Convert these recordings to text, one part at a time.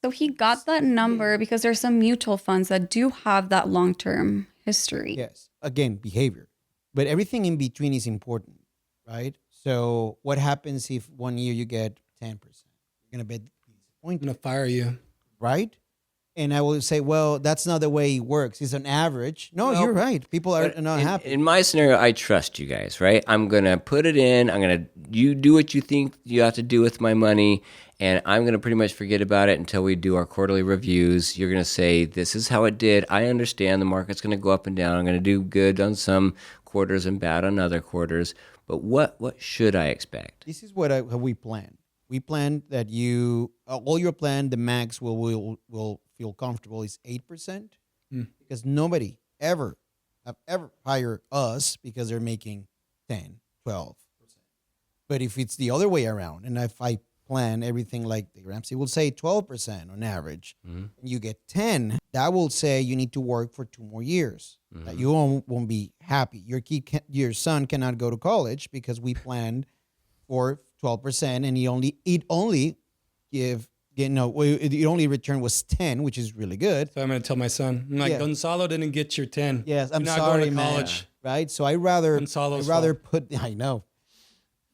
So he got that number because there's some mutual funds that do have that long-term history. Yes. Again, behavior. But everything in between is important, right? So what happens if 1 year you get 10%? You're going to be disappointed. I'm going to fire you. Right? And I will say, well, that's not the way it works. It's an average. No, you're right. People are not happy. In my scenario, I trust you guys, right? I'm going to put it in. You do what you think you have to do with my money, and I'm going to pretty much forget about it until we do our quarterly reviews. You're going to say, this is how it did. I understand the market's going to go up and down. I'm going to do good on some quarters and bad on other quarters. But what should I expect? This is how we plan. We plan that all your plan, the max will feel comfortable is 8%, because nobody have ever hired us because they're making 10, 12%. But if it's the other way around, and if I plan everything like the Ramsey will say 12% on average, and you get 10, that will say you need to work for 2 more years. That you won't be happy. Your son cannot go to college because we planned for 12%, and it only return was 10, which is really good. So I'm going to tell my son, I'm like, Gonzalo didn't get your 10. Yes, I'm You're not sorry, going to man. college. Right? So I rather I know.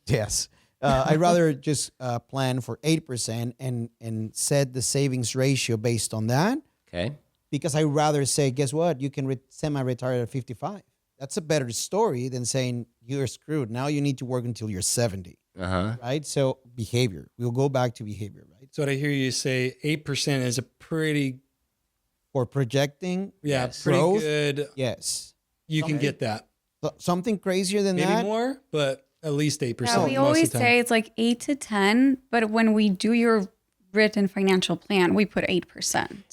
Yes. I'd rather just plan for 8% and set the savings ratio based on that. Okay. Because I'd rather say, guess what? You can semi-retire at 55. That's a better story than saying you're screwed. Now you need to work until you're 70. Right? So behavior. We'll go back to behavior, right? So what I hear you say, 8% is a pretty... For projecting pretty growth, good. Yes. You can get that. Something crazier than Maybe that? more, but at least 8%. Yeah, we always say it's like 8 to 10, but when we do your written financial plan, we put 8%.